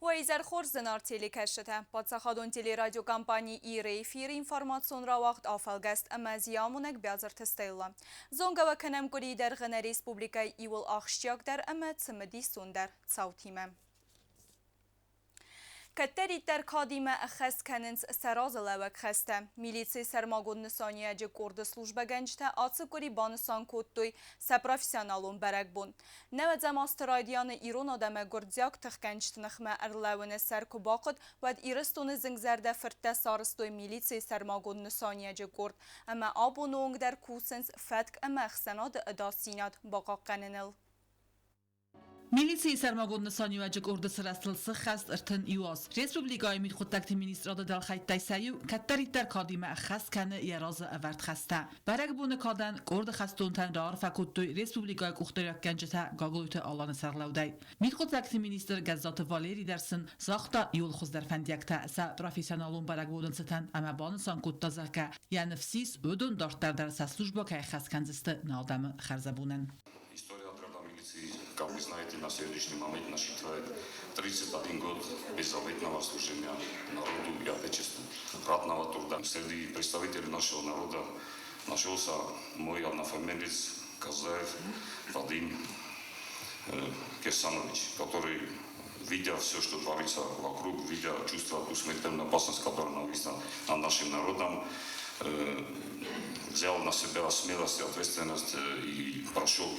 Уайзар Хорзенар телекашета. Подсахадон телерадиокомпании ИР эфир информационра вақт афалгаст амазиямунак бязар тестейла. Зонгава канам гури дар ғана республика Ивол Ахшчак дар ама цимади сундар цаутима. كتری در کادیم اخست کننس سراز لوک خسته میلیسی سرماگون نسانیه جه کرد سلوجبه گنجته آتسب گری بانسان کودتوی سپروفیسیونالون برگ بون. نوید زماسترایدیان ایرون آدم گردزیاک تخکنجت نخمه ارلوون سرکو باقد ود ایرستون زنگزرده فرته سارستوی میلیسی سرماگون نسانیه جه کرد اما آبونونگ در کوسنس فتک اما اخسناد اداسینات باقا قننل. Militsiya sarmagonni soniyajik urdi sirastilsi xast irtin iwas. Respublikای مید خودتکت مینیسترادا دل خیتای سیو کتری در کادیم اخست کنه یراز اورد خسته. برگ بونه کادن گرد خستون تن رار فکوتوی رسپوبلیکای کختریک گنجته گاگلوت آلان سرلودای. مید خودتکت مینیستر گزات والری درسن ساختا یول خوز در فندیکته سا پروفیسیونالون برگ بودن ستن اما بانسان کود تازکه یا نفسیس ودون دارتر در سلوجبا که خست کنزسته نادم خرزبونن. Как вы знаете, на сегодняшний момент насчитывает 31 год беззаветного служения народу и отечеству, ратного труда. Среди представителей нашего народа нашелся мой однофамилец Казаев Вадим Кирсанович, который, видя все, что творится вокруг, видя, чувствуя ту смертельную опасность, которая нависла над нашим народом, взял на себя смелость и ответственность и прошел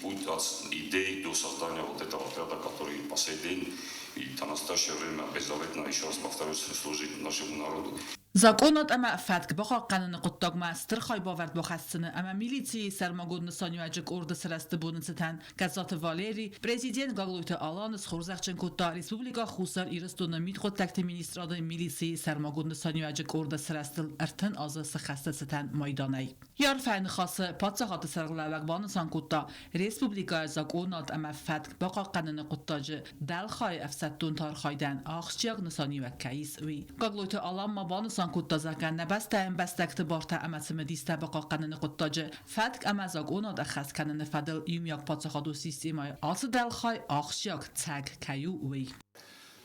путь от идей до создания вот этого отряда, который по сей день и до настоящее время беззаветно, еще раз повторюсь, служит нашему народу. زاکونات اما فتک بخوا قانون قطعه ماستر خای باورد بخستنه اما میلیتی سرماگون سانیواجک ارد سرست بودن ستن گزات والری پرزیدنت گاگلوت آلان خورزخچن کوتا ریسپوبلیکا خوسر ایرستون مید خود تکت مینیستراد میلیتی سرماگون سانیواجک ارد سرستل ارتن آز سخست ستن مایدانی یار فن خاص پادشاهات سرگلوک بان سان کوتا ریسپوبلیکا زاکونات اما فتک بخوا قانون قطعه دل خای افسدتون تار خایدن آخشیاق نسانیوک کیس وی گاگلوت آلان ما بان کود زاکن نبسته ام بستکت بارته امسم دیسته بقا قنن قطاجه فتک امزاگ اونا دخست کنن فدل یومیاک پادشاهادو سیستمای آس دلخای آخشیاک تگ کیو وی.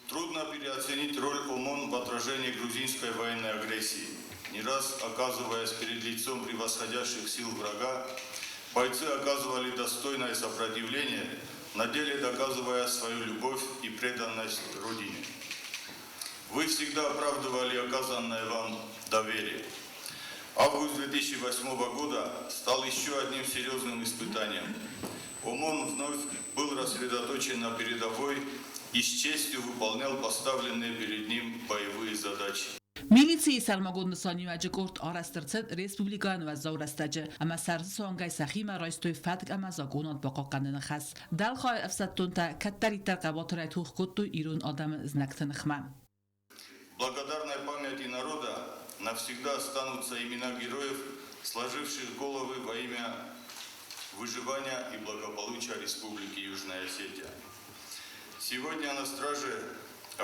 Трудно переоценить роль ОМОН в отражении грузинской военной агрессии. Не раз оказываясь перед лицом превосходящих сил врага, бойцы оказывали достойное сопротивление, на деле доказывая свою любовь и преданность Родине. Вы всегда оправдывали оказанное вам доверие. Август 2008 года стал еще одним серьезным испытанием. ОМОН вновь был рассредоточен на передовой и с честью выполнял поставленные перед ним боевые задачи. میلیتی سرماگون سانیواجه کرد آرسترچد ریسپوبلیکان و زورستجه اما سرسانگای سخیم رایستوی فتک اما زاگونات باقا قندن خس دلخواه افسدتون تا کتری ترقبات رای توخ کتو ایرون آدم زنکتن خمم. Благодарной памяти народа навсегда останутся имена героев, сложивших головы во имя выживания и благополучия Республики Южная Осетия. Сегодня на страже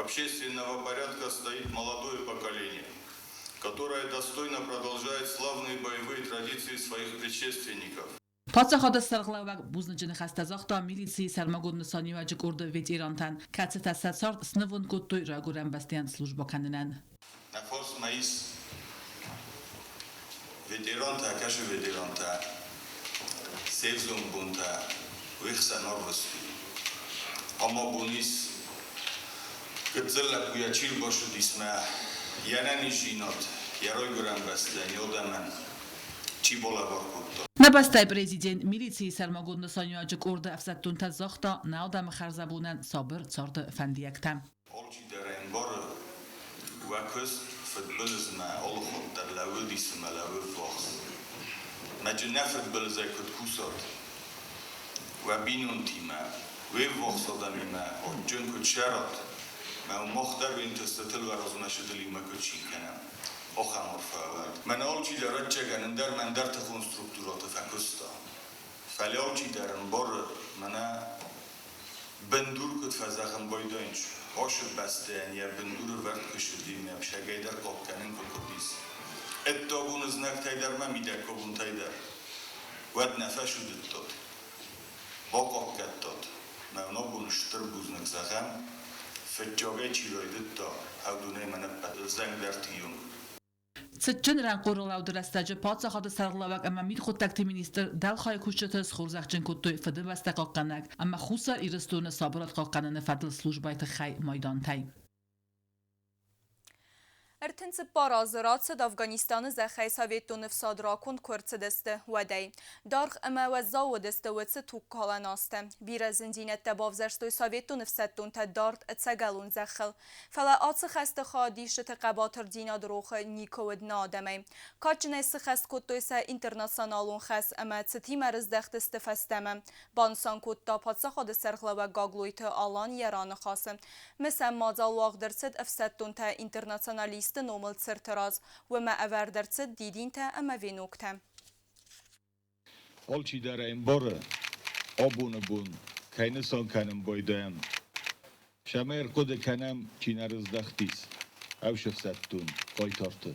общественного порядка стоит молодое поколение, которое достойно продолжает славные боевые традиции своих предшественников. پادشاهات سرگلوک بوزنجن خسته زاختا میلیسی سرماگون سانیواجه کرد ویت ایرانتن کاتس تساتسارد سنوون کتوی راگورن بستیان سلوجبا کننن. نفس مایس ویترانتا کاش ویترانتا سیزون بونتا ویخسان آرستی. اما بونیس کتزلا کویاچیل باشد اسمه یعنی جینات یارای گران بستن یادمن چی بالا بارکوت. نبسته پرزیدنت میلیتی سرماگون سانیواجه کرد افسدتون تا زاختا نادم خرزبونن صابر صارد فندیکتم. آلچی در این بار وکس فتبلزمه آل خود در لول دیسمه لول فاخت. مجنه فتبلزه کد کوسات و بینون تیمه و فاخت آدمیمه و جن کد شرط ما مختار به این تستتل و رازونه شدلی مکد چین کنم. آخر فعال. من آلچی دارد چگانم در من در تخون سترکتورات فکستا. فعلی آلچی دارم بار منه بندور کد فزاخم بایدانش. آشد بسته یا بندور ورد کشیدیم یا شگای در قاب کنن کدیس. اتابون از نکتای در من میده کابون تای در. ود نفش داد. با قاب کد داد. من نبون شتر بوزنک زخم. فجاگه چی رویدت تا هودونه من زنگ در تیون Цэчэн ран гуралауд растажы патсахады сарлавак ама мид хуттакты министр далхай куччатыс хурзахчын куттой фады баста қаққанак ама хусар ирыстуны сабырат қаққананы фадл службайты хай майдантай. ارتنس بارازرات سد افغانستان زخی سویتون فساد راکن کرد دسته و دی دارخ اما و زاو دسته و چه توک کالا ناسته بیر زندینت تبافزرستوی سویتون فسادتون تا دارت اتسگلون زخل فلا آت خست خادیش تقباتر دینا دروخ نیکود نادمه کاچنه سخست کتوی سا اینترناسیونالون خست اما تتی مرز دخت استفستمه بانسان کت تا پاتسا خود سرخلا و گاگلویت آلان یران خاصم مثل مازال واغدرسد افسادتون تا اینترناسیونالیست نومل سرتراز و ما اوردرسد دیدین تا اما وی نکته Olchi dara embora abune bun keine son keinem boydem shamer kode kenem chinarız dachtis avshefsattun qoytortu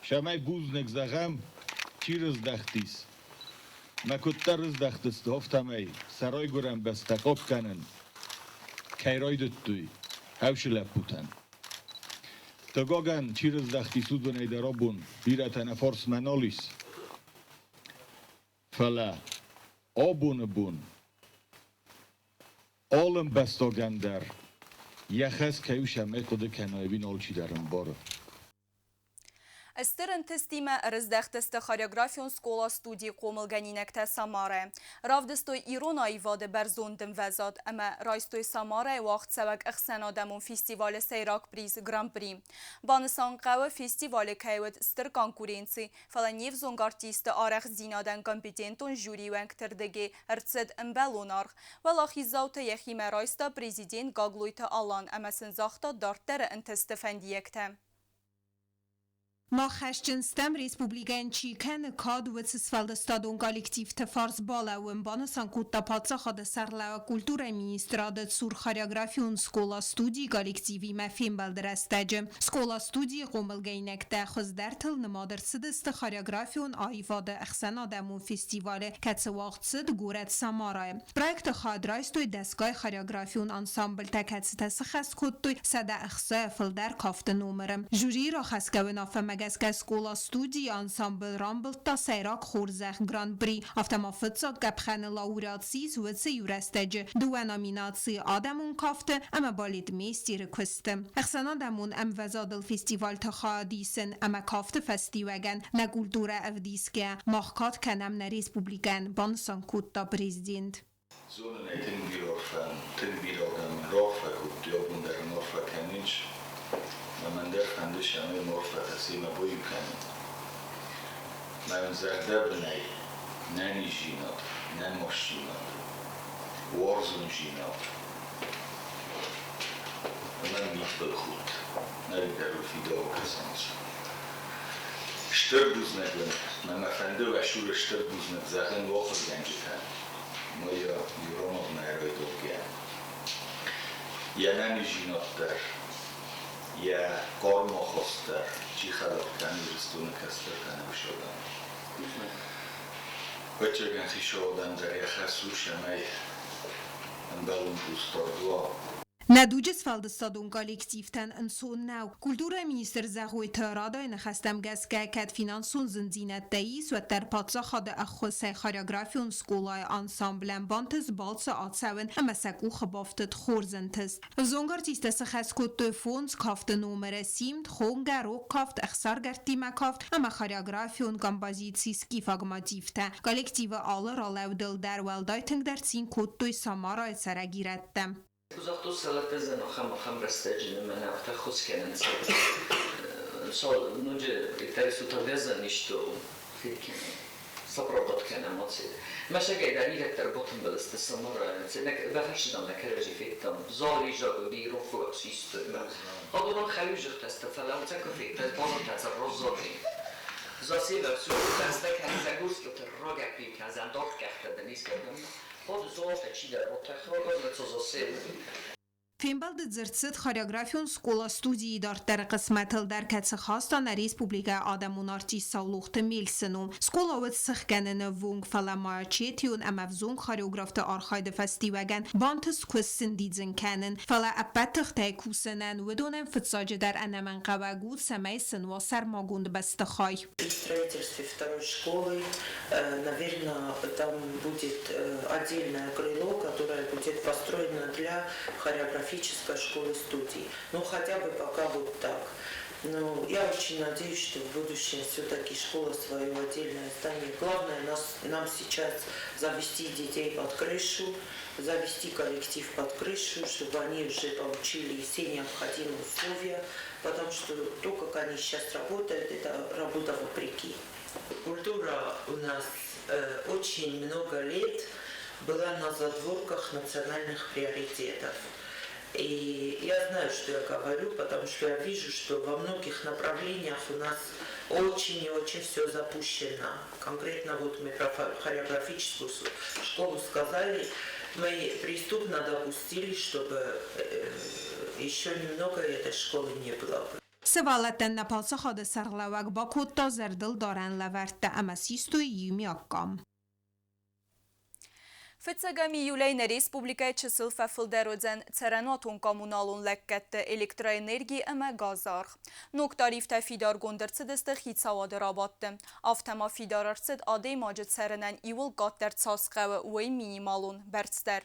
shamay guznek zagam chirız dachtis makuttarız dachtis hoftamay saroy guram bastakop kanen kayroyduttuy avshelaputan Tagogan chirız dachtis udunay darabun biratana fors manolis Fala, abune bun. Allen bestogender. Yechas kayusha mekode kanayvin olchi daran baro. استرن تستیمه رزدخت است خاریوگرافیون سکولا استودی قوملگنینک تا ساماره. رافدستوی ایرونایی واده برزوندم وزاد اما رایستوی ساماره وقت سوک اخسنادمون فیستیوال سیراک بریز گرام بریم. بانسان قوه فیستیوال کهود استر کانکورینسی فلا نیف زونگارتیست آرخ زینادن کمپیتنتون جوری ونگ تردگی ارتسد امبلونارخ ولاخی زوت یخیمه رایستا پریزیدین گاگلویت آلان اما سنزاختا دارتر انتستفندیکته. Ma Heshtenstem Respubliken Chiken Kad و Svalstadon kollektiv te fars balauen banesan kutta patsa hade sarla kultura ministradet sur choreografiun skola studi kollektivi me filmbelderestege. Skola studi qomelgeinek te khozdertel nemader sidist choreografiun aivade اخسنادمون فستیوال کتسواقتسد گورت سامارای. پروژه خادرایستوی دستگاه choreografiun انسامبل تکتس خست کتوی سده اخسا فلدر کافت نومرم. جوری را خسکوین آفم مگسک سکولا استودی انسامبل رامبل تا سیراک خورزخ گراند بری افتما فتساد گبخن لاوراتسیز و سیورستج دو نامیناتسی آدمون کافته اما بالید میستی رکوسته اخسنادمون ام وزاد الفستیوال تخادیسن اما کافته فستیوگن نگولدور افدیسکه مخکات کنم نریسپوبلیکن بانسان کوتا پریزیدنت زون ایتن بیرافن تن بیرادم رافه کتی آبون در نافه کنیچ من در خندش همه مرفت هستی ما بویم کنیم من زرده بنای ننی جینات نن ماش جینات وارزون جینات من میت بخود نری در الفیده و کسانس شتر بوز نگلن من مفنده و شور شتر بوز نگزاقن واخر گنجه کن ما یا یورانات نهروی دوگه یا ننی جینات در یا قارم خواستر چی خلق کنی رستون کستر کنی بشادن بچه گنخی شادن در یک خسور شمای انبالون دوستار دوا ندوج سفالدستادون کالکتیفتن انسون نو کلتور مینیستر زغوی ترادای نخستم گسکه کد فینانسون زنزینت داییس و در پاتسا خود اخوصه خاریوگرافیون سکولای انسامبلن بانتز بالس آتساون اما سکو خبافتت خورزنتز زونگارتیست سخص کتو فونز کافت نومر سیمت خونگر رو کافت اخسار گرتیمه کافت اما خاریوگرافیون گمبازیت سیسکی فاگماتیفته کالکتیو آل را لودل در ولدایتنگ در سین کتوی سامارای سرگیرتم Uzakto salatezan خم رستجن من وقت خوش کنن سال نوجه ترسو تابزن نشتو خیلی کنن صبرات کنن ماست ماشي قاعد عليه تربطهم بالاستثمار انك بفرش دم نكرجي فيتم زاري جابري رفو سيستم هذا خارج تستفلا وتكو في تبون تتصرزي زاسي بسو تستك هزاغوس كترجع في كازان دوت كحت بنيس كدم خود زوفت چی در متخرج از تو زاسه Фембалды дзырцыт хореографион скола студии дартер қысметіл дәр кәтсі хастан республика адамун артист саулуқты мельсіну. Скола өт сықкәніні вунг фаламая четион әмәвзун хореографты архайды фестиваген бантыс көссін дидзін кәнін. Фала әппәттіқ тәйкусінен өдонен фытсажы дәр әнәмән қавагуд сәмәйсін ва сәрмагунд бәстіқай. При строительстве второй школы, наверное, там будет отдельное крыло, которое будет построено для хореографической школы студии. Ну, хотя бы пока вот так. Но я очень надеюсь, что в будущем все-таки школа свое отдельное здание. Главное нам сейчас завести детей под крышу, завести коллектив под крышу, чтобы они уже получили все необходимые условия, потому что то, как они сейчас работают, это работа вопреки. Культура у нас очень много лет была на задворках национальных приоритетов. И я знаю, что я говорю, потому что я вижу, что во многих направлениях у нас очень и очень все запущено. Конкретно вот мы про хореографическую школу сказали, мы преступно допустили, чтобы еще немного этой школы не было бы. سوالتن نپالس خود سرلوک با کتا زردل دارن لورت امسیستو یومی اکام. Фицагами юлейна республика чысыл фафылдарудзен царанотун коммуналун леккетті электроэнергии әмә газар. Нук тарифта фидар гундырцыдысты хитсавады рабатты. Автама фидарарцыд адей маджыд царынан ивыл гаттер цасқавы уай минималун бәрцдер.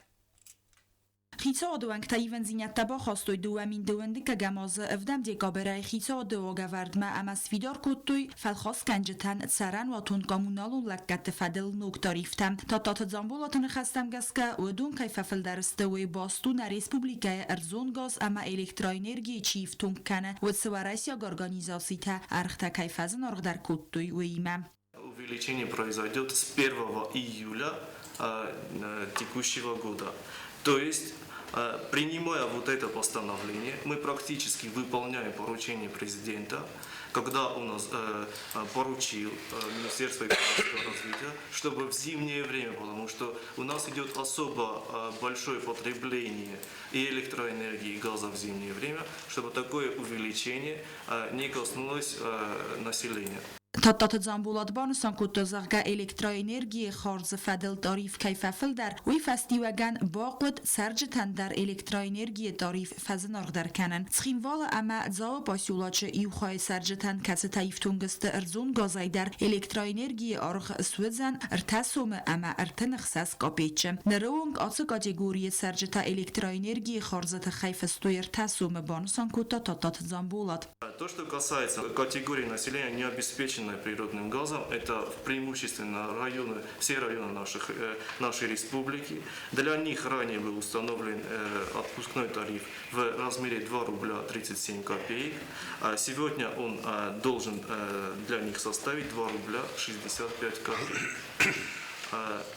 خیتا دوانگ تایون زینت تبا خواستوی دوامین دوانده که گمازه افدم دیگا برای خیتا دو گورد ما امس فیدار کتوی فلخواست کنجتن سرن و تون کامونالون لکت فدل نوک تاریفتم تا تات زنبولاتن خستم گسکه و دون کیف فل درستوی باستون ریسپوبلیکای ارزون گاز اما الکترانرگی چیف تون کنه و سوارایسیا گارگانیزاسی تا ارختا کیفازن ارغ در کتوی و ایمم. Увеличение произойдет с 1 июля текущего года. То есть, принимая вот это постановление, мы практически выполняем поручение президента, когда у нас поручил Министерство экономического развития, чтобы в зимнее время, потому что у нас идет особо большое потребление и электроэнергии, и газа в зимнее время, чтобы такое увеличение не коснулось населения. تاتات زنبولات بانسان کتا زغگا الکتراینرگی خارز فدل تاریف کیفافل در وی فستیوگن باقود سرجتن در الکتراینرگی تاریف فزنار در کنن تخیم والا اما زاو باسیولاچ ایو خواهی سرجتن کس تایفتونگست ارزون گازای در الکتراینرگی آرخ سویدزن ارتاسوم اما ارتنخساس قاپیچه نروونگ آتو کاتگوری سرجتا الکتراینرگی خارزت خیفستوی ارتاسوم بانسان کتا تاتات زنبولات. То, что касается категории населения, не обеспеченной природным газом, это преимущественно районы, все районы нашей республики. Для них ранее был установлен отпускной тариф в размере 2 рубля 37 копеек. Сегодня он должен для них составить 2 рубля 65 копеек.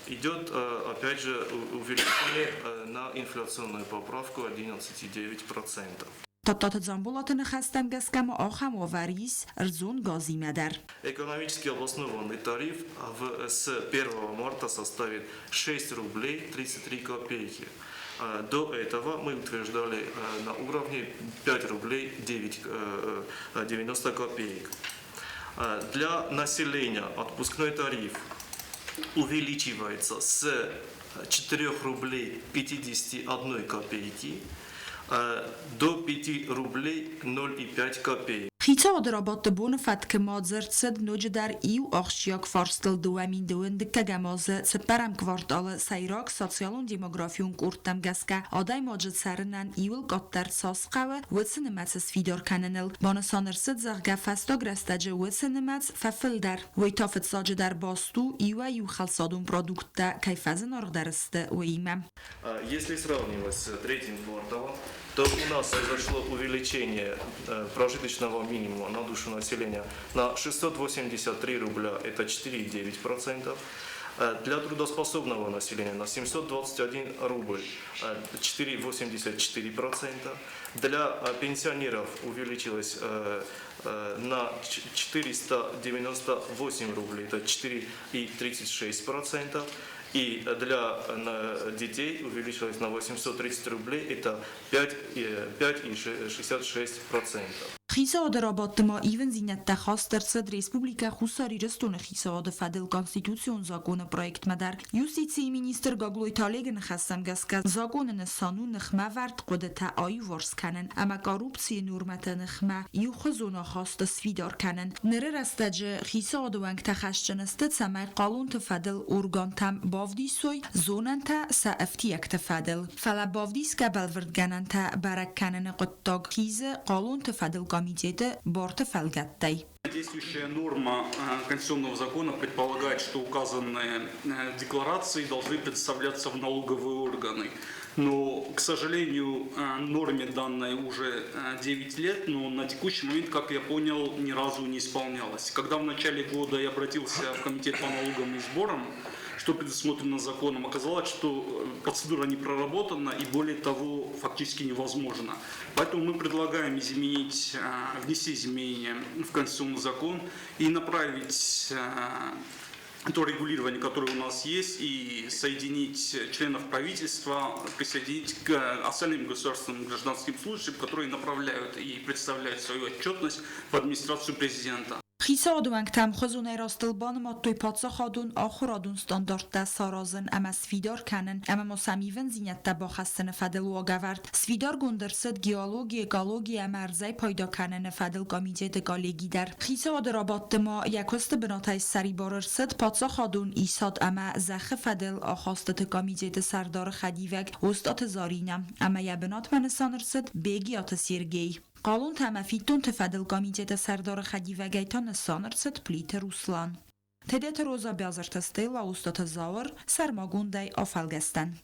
Идет, опять же, увеличение на инфляционную поправку 11,9%. تاتات زنبولاتن خستم گسکم آخم و وریس ارزون گازی مدر. Экономически обоснованный тариф с 1 марта составит 6 рублей 33 копейки. До этого мы утверждали на уровне 5 рублей 90 копеек. Для населения отпускной тариф увеличивается с 4 рублей 51 копейки до 5 рублей 0,5 копеек. خیتا درابات بون فتک مادزر صد نوج در ایو آخشیاک فارستل دوامین دوند که گمازه سپرم کواردال سیراک سوسیالون دیموگرافیون کورتم گسکه آدای ماجد سرنن ایول گاتر ساسقه و سنمتس فیدار کننل بانسانر صد زغگه فستا گرستجه و سنمتس ففل در وی تافت ساجه در باستو ایو خلصادون پرودکت کیفازن ارغ درسته و ایمم. Если сравнивать с третьим кварталом, то у нас произошло увеличение прожиточного минимума на душу населения на 683 рубля, это 4,9%. Для трудоспособного населения на 721 рубль, 4,84%. Для пенсионеров увеличилось на 498 рублей, это 4,36%. И для детей увеличилось на 830 рублей, это 5,66%. خیساد رابط ما ایون زینت تخواست در صد ریسپوبلیکا خوصاری رستون خیساد فدل کانستیتوسیون زاگون پرویکت مدر یوستیسی مینیستر گاگلوی تالگن خستم گسکه زاگون نسانو نخمه ورد قدتا آی ورس کنن اما کاروبسی نورمت نخمه یو خزونا خواست سفیدار کنن نره رستج خیساد ونگ تخشچن استد سمای قالون تفدل ارگان تم بافدی سوی زونن تا سافتی یک تفدل فلا بافدیس که بلورد گنن تا برک کنن قدتاگ خیز قالون تفدل комитета Бортефальгаттай. Действующая норма конституционного закона предполагает, что указанные декларации должны представляться в налоговые органы. Но, к сожалению, норме данной уже 9 лет, но на текущий момент, как я понял, ни разу не исполнялась. Когда в начале года я обратился в комитет по налогам и сборам, что предусмотрено законом, оказалось, что процедура не проработана и, более того, фактически невозможна. Поэтому мы предлагаем внести изменения в конституционный закон и направить то регулирование, которое у нас есть, и соединить членов правительства, присоединить к остальным государственным гражданским служащим, которые направляют и представляют свою отчетность в администрацию президента. خیساد ونگ تم خزونه راستلبان ما توی پادسا خادون آخرادون ستاندارد دا سارازن اما سفیدار کنن اما مسامیون زینت دا با خستن فدل واگورد سفیدار گندرسد گیالوگی اما ارزای پایدا کنن فدل گامیجه دا گالگی در خیساد رابط ما یکست بناتای سری باررسد پادسا خادون ایساد اما زخ فدل آخواستت گامیجه دا سردار خدیوگ استات زارینم اما یا بنات منسان رسد بگیات سیرگی قالون تمفیدون تفدل گامیجه سردار خدیوگی تا نسان رسد پلیت روسلان. تدیت روزا بیازرت استیل و استات زاور سرماگوندای آفالگستن.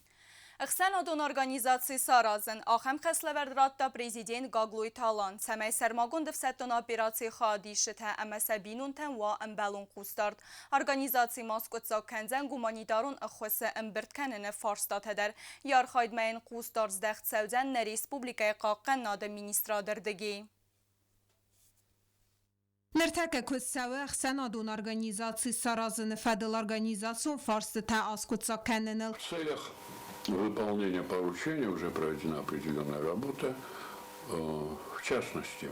Xenodon organizacji Sarazın axem xəsləvərdratda prezident Gagluy Talan səməy sərmagun difsətton operasiya xadişitə əməsəbinun tənva əmbəlun qustard. Organizacji Moskotsa kənzən gumanitarun əxvəsə əmbirtkənini farstat edər. Yar xaydməyin qustard zdəxt səvzən nə Respublikaya qaqqən nadə ministradırdigi. Нертака кусава Xenodon организации Sarazın Fedel организацион фарсы та аскутса кенненел. В целях выполнения поручения уже проведена определенная работа. В частности,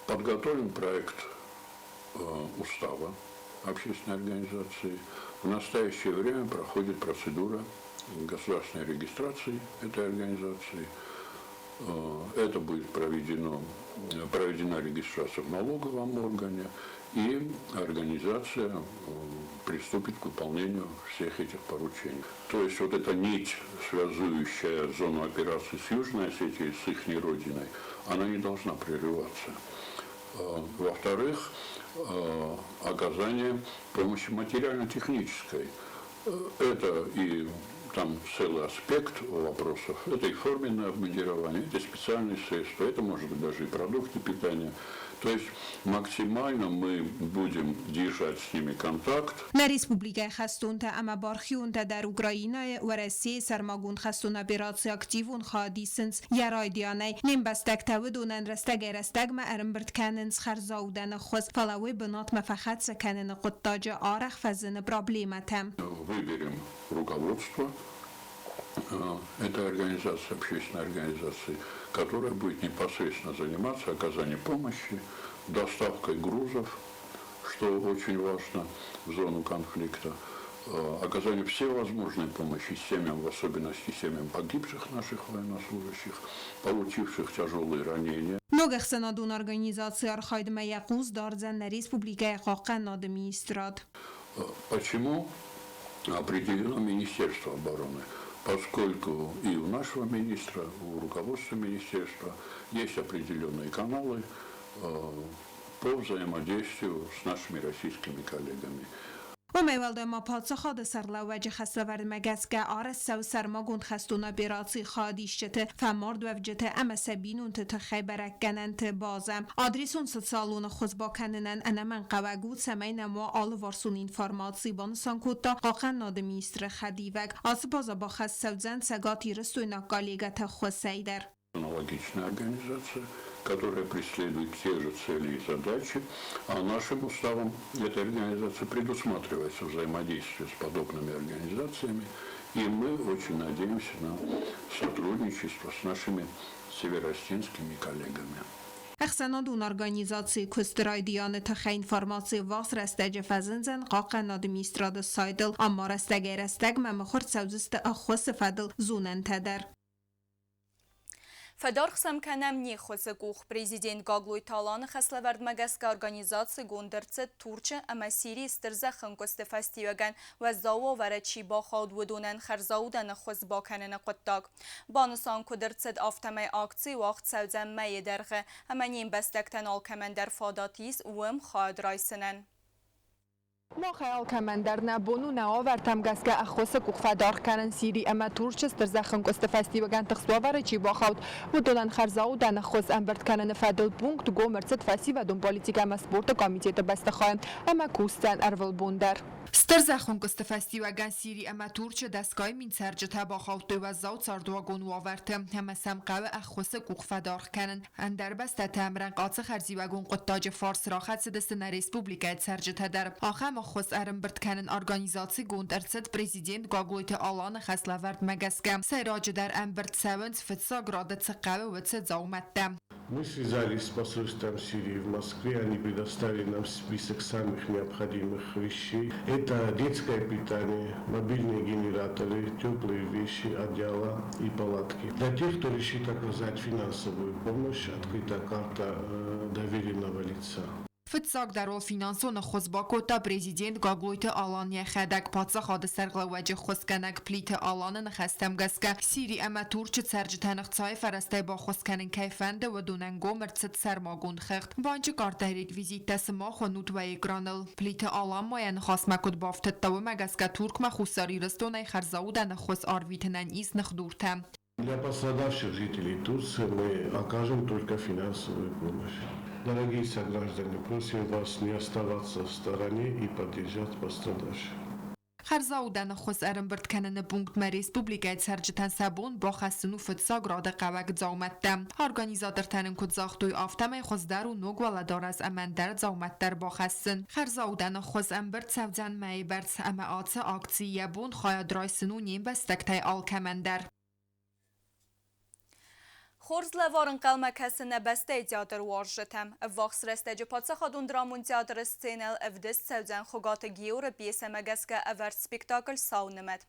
подготовлен проект устава общественной организации. В настоящее время проходит процедура государственной регистрации этой организации. Это будет проведена регистрация в налоговом органе, и организация приступит к выполнению всех этих поручений. То есть вот эта нить, связующая зону операции с Южной Осетией, с их родиной, она не должна прерываться. Во-вторых, оказание помощи материально-технической. Это и там целый аспект вопросов. Это и форменное обмундирование, это специальные средства, это может быть даже и продукты питания. То есть максимально мы будем держать с ними контакт. На республике خستون تا اما بارخیون تا در اوکراینای و روسیه سرماگون خستون اپراسیون اکتیوون خادی سنس یرای دیانه نیم بستک تودونن رستگ ما ارمبرد کننز خرزاودن خوز فلاوی بنات مفخت سکنن قطاج آرخ فزن проблематам. Выберем руководство этой организации, общественной организации, которая будет непосредственно заниматься оказанием помощи, доставкой грузов, что очень важно в зону конфликта, оказанием всевозможной помощи семьям, в особенности семьям погибших наших военнослужащих, получивших тяжелые ранения. Много Xenodon организации архайдма якуз дарзан на республике Хакан над министрат. Почему определено Министерство обороны? Поскольку и у нашего министра, у руководства министерства есть определенные каналы по взаимодействию с нашими российскими коллегами. و میوالده ما پادسخاد سرلوج خسلورد مگسگه آرس سو سرماگون خستونا بیراتی خادیشته فمارد وفجته اما سبینون تخیبرک گننت بازم آدریسون سالون خوزبا کننن انا من قوگود سمین ما آل وارسون اینفارماتی بانسان کتا قاقن ناد میستر خدیوگ آسپازا با خست سوزن سگاتی رستوینا گالیگت خوزیدر. Аналогичная организация, которая преследует те же цели и задачи, а нашим уставом этой организации предусматривается взаимодействие с подобными организациями, и мы очень надеемся на сотрудничество с нашими североостинскими коллегами. Əxsənadun organizasiya Kustraydiyanı təxə informasiya vaxt rəstəcə fəzinzən qaqən administradı saydıl, amma rəstəgə rəstəg məməxur səvzistə əxvəsi fədil zunən tədər. Федор Хсамканам Нехосекух, президент Гаглуй Талан Хаславерд Магеска организации Гундерце Турче ама Сирии Стерзахан Косте Фестиваган Вазао Варачи Бахад Вудунен Харзауден Хозбаканен Қоттаг. Банусан Кудерцед Афтамай акции вақт Саудзан Май Дерге ама ним Бестектен Алкамендер Фадатис Уым Хад Райсенен. ما خیال کمندر نبونو نآورتم گس که اخوس کوخفدار کنن سیری اما تورچستر زخن کست فستی وگن تخصوار چی باخود و دولن خرزاو دن اخوس امبرت کنن فدل پونکت گو مرцет فسی و دون پالیتیک اما سپورت کمیته بسته خواهن اما کوستن ارول بوندر ستر زخون کست فستی وگن سیری اما تورچ دستگاه من سرجته باخود دو و زاو ساردواگون واورته اما سمقاو اخوس کوخفدار کنن اندر بسته تمرن قاطع خرزی وگون قطاج فارس راخت سدستن ریسپوبلیکایت سرجته در آخم خص ارمبرت کنن ارگانیزاسی گوندرцет президент Гаглуйте Алан Хаславерд Магеска Сайраджи дар Амберт Севенс Фитсаграда Цикаве Вице Зауматте. Мы связались с посольством Сирии в Москве, они предоставили нам список самых необходимых вещей. Это детское питание, мобильные генераторы, теплые вещи, одеяла и палатки. Для тех, кто решит оказать финансовую помощь, открыта карта доверенного лица. فتساق در فینانسون خزباکو تا پریزیدنت گاگلویت آلانیه خدک پاتسا خاد سرغل وجه خسکنک پلیت آلان نخستم گسکه سیری اما تورچ سرج تنقصای فرسته با خسکنن کیفنده و دوننگو مرتست سرماگون خخت بانچه کارتهریک ویزیت تسما خونوت و ایگرانل پلیت آلان ماین خاص مکد بافتت تو مگسکه تورک مخوصاری رستونه خرزاو دن خس آرویتنن ایز نخدورتم. Для пострадавших жителей Турции мы окажем только финансовую помощь. Дорогие сограждане, просим вас не оставаться в стороне и поддержать пострадавших. خرزاو دن خس ارمبرت کنن بونکت ما ریسپوبلیکایت سرجتن سبون با خستنو فتساگ راده قوک زاومتم. ارگانیزاتر تنن کد زاختوی آفتم خزدر و نوگ ولدار از امندر زاومتر با خستن. خرزاو دن خس امبرت سوزن مای برس اما آتس آکسی یبون خواهد رایسنو نیم بستکتای آلکمندر. Хорзлеварен қалмакасына бастай театр уаржытам. Вақс растаджи патсахадун драмун театр сценал авдыс саудзан хугата геора пьеса магаска авар спектакль саунымат.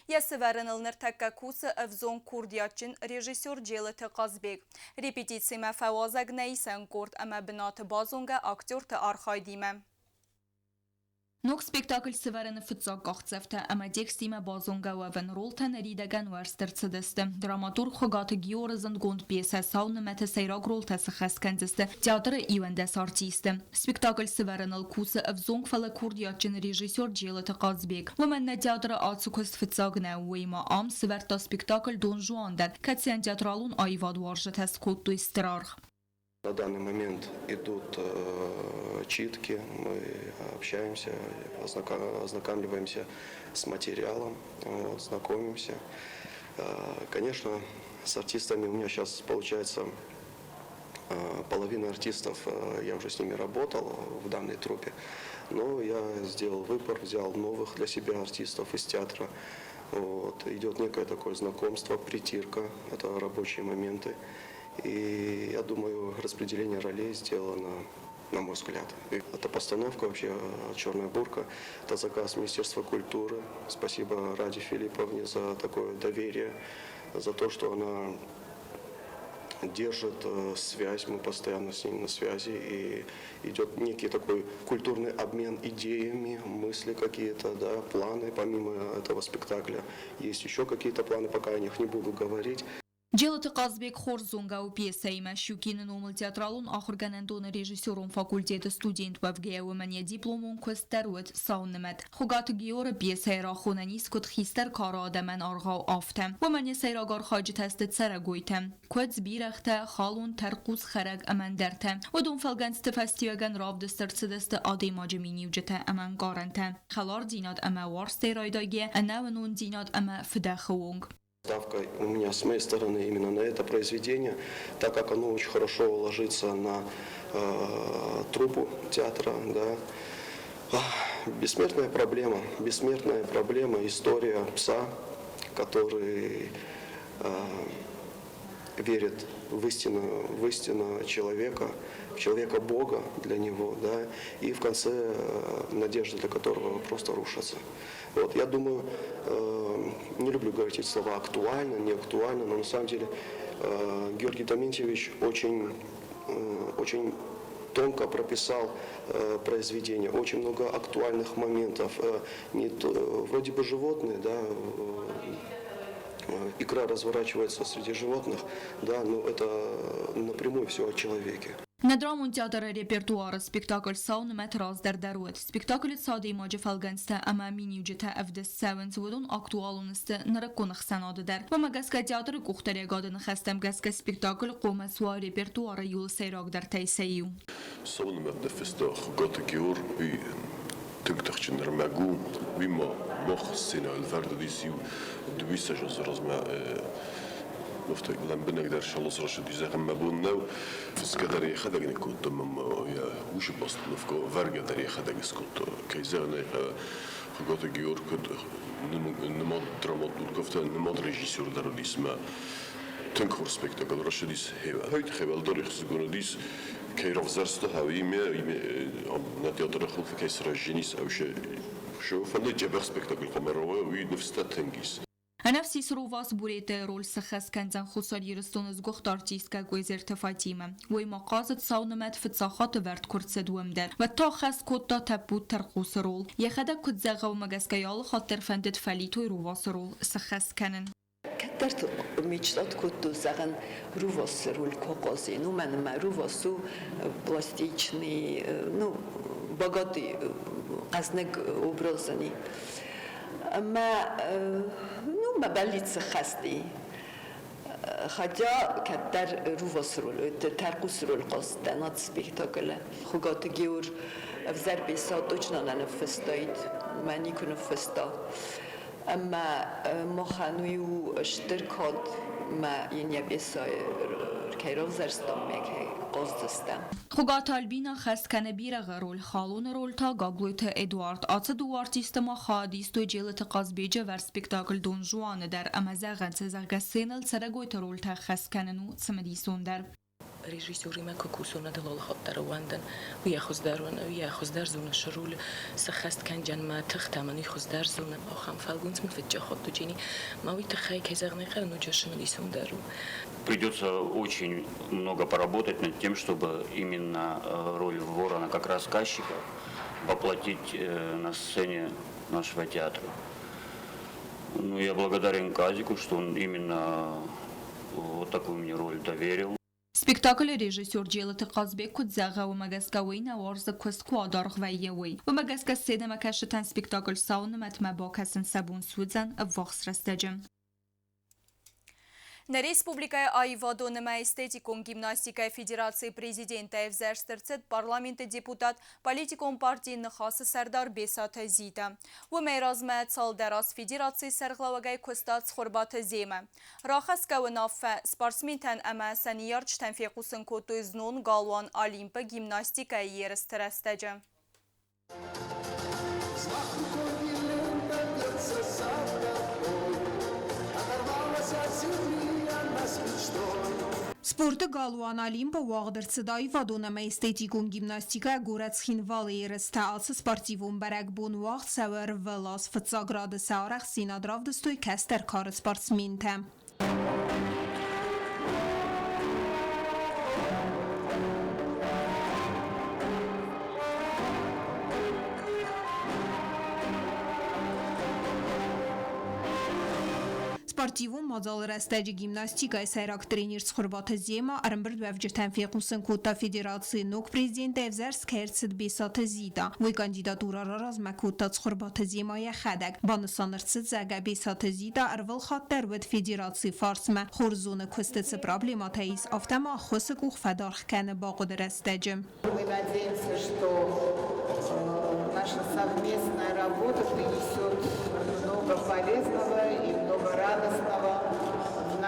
Ясыварен илнер такка кусы авзон курдиятчин режиссер Джелеты Қазбек. Репетицияма фавазаг наисан курд, ама бинаты базунга актер та архайдима. Ног спектакль сыварыны фытсак қақцафта, ама текстима базунга вавен ролтан ридаган варстырцыдысты. Драматург хогаты георызын гонд пьеса сауныматы сайраг ролтасы хаскандысты. Театры ивандас артисты. Спектакль сыварыныл кусы авзонг фала курдиятчин режиссер Джелеты Қазбек. Ваменна театры ацукуст фытсагна уйма ам сыварта спектакль Дон Жуандан. Катсиан театралун айвад варжатас кодту истирарх. На данный момент идут читки, мы общаемся, ознакомливаемся с материалом, вот, знакомимся. Конечно, с артистами у меня сейчас получается половина артистов, я уже с ними работал в данной труппе, но я сделал выбор, взял новых для себя артистов из театра. Вот, идет некое такое знакомство, притирка, это рабочие моменты. И я думаю, распределение ролей сделано, на мой взгляд. Это постановка вообще «Черная бурка». Это заказ Министерства культуры. Спасибо Раде Филипповне за такое доверие, за то, что она держит связь. Мы постоянно с ней на связи. И идет некий такой культурный обмен идеями, мысли какие-то, да, планы. Помимо этого спектакля есть еще какие-то планы, пока о них не буду говорить. Джелеты Қазбек хорзунга у пьесаима Щукины номал театралун ахурганандон режиссерун факультеты студент вавгея умания дипломун костарует сауннамат. Хугаты геора пьесай рахунанис код хистер кара адаман аргау афтам. Умания сайрагар хаджит хастет сарагойтам. Код збирахта халун тарқуз хараг амандартам. ودون فلگنست فستیوگن راب دسترسدست آدی ماجمینی وجتا امان گارنتم. خلار دیناد اما وارستی رایداگی انا و نون دیناد اما فداخوونگ. Ставка у меня с моей стороны именно на это произведение, так как оно очень хорошо ложится на труппу театра. Да. Бессмертная проблема, история пса, который верит в истину человека Бога для него, да, и в конце надежда для которого просто рушится. Вот, я думаю, не люблю говорить эти слова актуально, не актуально, но на самом деле Георгий Доментьевич очень тонко прописал произведение, очень много актуальных моментов. Вроде бы животные, да, игра разворачивается среди животных, да, но это напрямую все о человеке. ندرامون تئاتر رپرتوار سپیکتاکل ساون متراز در درود سپیکتاکل ساده ماجه فلگنسته اما مینیو جتا افدس ساونس ودون اکتوالونست نرکون خسناده در و مگسکا تئاتر کوختری گادن خستم گسکا سپیکتاکل قوم سوا رپرتوار یول سیراک در تیسیو ساون مبدا فستاخ گاتکیور وی تنكتخش نرماغو ويما مخ السنة الفرد ديسيو دويسا جوز رزما نفتك لان بنقدر شالله رشد يزاغ مبوناو فسكدر يخدق نكوت مم يا وش بسط نفكو فرقة در يخدق سكوت كيزاغ خقات جيور كد نماد درامات بالكفته نماد ريجيسور در الاسم تنكور سبيكتاكل رشد ديس هايت خبال داري خسقون ديس كيرف زرسته هاوي ما نتياتر خلف كيسر الجنيس أو شيء شو فني جبر سبيكتاكل قمروه وينفس تنجيس نفسي سروواس بوريت رول سخس كنزن خصال يرستون زغوخت ارتيسكا گوزرت فاتيمة وي مقاصد ساونمت فتساخات ورد كرت دوم در و تا خس كوتا تبوت ترقوس رول يخدا كت زغو مگسكيال خاطر فندت فليتو رواس رول سخس كنن كترت ميشتات كنت زغن رواس رول كوقازي نو من ما رواسو بلاستيچني نو بغاتي قزنق образani اما ما بليت خستي خجا كتر روواس رول ترقوس رول قصد نات سبيكتاكل خقات جيور افزر بيسات وجنا نفستايد ما نيكون نفستا اما ما خانويو اشتركات ما ينيا بيساي كيروف زرستم ميكي قصدستم خوگات البینا خست کنه بیرغ رول خالون رول تا گاگلویت ادوارد آت دو آرتیست ما خادیست و جیلت قازبیجه ور سپیکتاکل دون جوان در امازغن سزغ سینل سرگویت رول تا خست کنه نو سمدیسون در ريجيسوري ما كوكوسونا دلال خاطر واندن وياخذ دارون وياخذ دار زون الشرول سخست كان جن ما تختمني خذ دار زون اخم فالгунц من فجاه خاطر جيني ما ويتخاي كيزغني خير ну جش مديسون дару. Придется очень много поработать над тем, чтобы именно роль ворона как рассказчика воплотить на сцене нашего театра. Ну, я благодарен Казику, что он именно вот такую мне роль доверил. سپیکتاکل رژیسور جیلت قازبه کد زغه و مگسکوی نوارز کسکوا دارغ و یوی و مگسک سیده مکشتن سپیکتاکل ساون متما با کسن سبون سودزن افاقس رستجم. На Республика Айвадо на эстетикум гимнастика Федерации президента Евзерстерцет парламент депутат политикум партии Нахас Сардар Бесат Зита. و میرازمت سال دراز فدراسیون سرغلاوگای کستات خوربات زیمه. راخس که و نافه سپارسمینتن اما سنیارچ تنفیقوسن کتو زنون گالوان آلیمپ گیمناستیکا یرسترستجم. Спорт галуан Олимпа вагдырцыдай вадонама эстетикун гимнастика горецхин валейрста спортивун барак бун вагт савер велас фцаграды сарах синадравдыстой кастер кар спортсменте. Спортивун мазал растаджи гимнастика сайрак тренер схурбата зема армбрд вевджи тенфиқусын кута федерации нок президент евзерс керцд бесат зида вой кандидатура раз макута схурбата зема я хадак банысанырцд зага бесат зида арвал хаттер вед федерации фарсма хорзуна кустыцы проблематаис автома хосыкух фадарх кане багуд растаджи. Мы надеемся, что наша совместная работа принесет много полезного и много радостного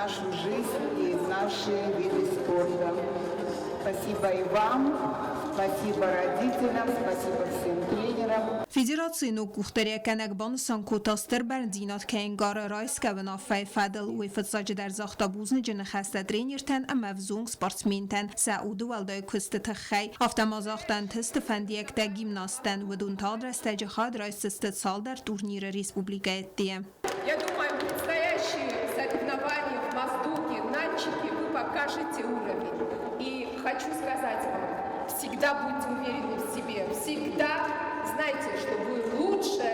нашу жизнь и наши виды спорта. Спасибо и вам, спасибо родителям, спасибо всем тренерам. Federaționul kuchtereken bansan kotaster berdinat که انگار رایس که بنافع فدل و فتزاج در زاختا بوزن جن خسته ترینیرتن اما فزونگ سپارتسمینتن سعود والدای کست تخی افتم آزاختن تست فندیک در گیمناستن و دون تا درسته خاد رایس است سال در تورنیر республика اتیه. Я думаю, предстоящие соревнования в воздухе, Нальчике, вы покажете уровень. И хочу сказать вам, всегда будьте уверены в себе, всегда знайте, что вы лучше.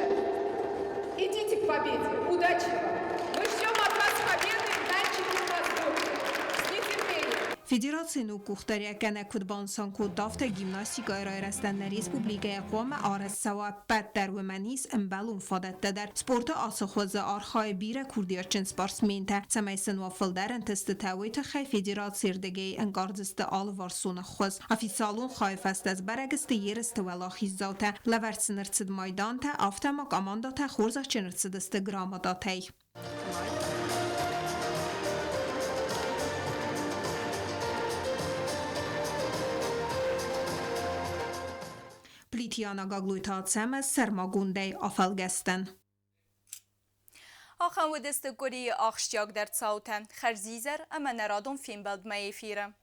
Идите к победе. Удачи вам. Мы ждем от вас победы в Нальчике в воздухе. С нетерпением. Federaționul kuchtereken bansan kodafte gimnastika rajreszten республика قوم آرس سوا پد در ومنیس امبلون فادت در سپورت آسخوز آرخای بیر کوردیارچن سپارسمینته سمیسن وافل در انتست تاویت خی فدرات سیردگی انگاردست آلوارسون خوز افیسالون خایف است از برگست یرست ولاخی زاوته لورسنرتسد مایدان تا آفتماک آماندا تا خورزخ چنرتسدست گرامادا تی. Plitiana gaglujtat szemez szermagundej afalgesten. آخان و دست گری آخشیاک در صوتن خرزیزر اما نرادون فیلم بلد میفیره.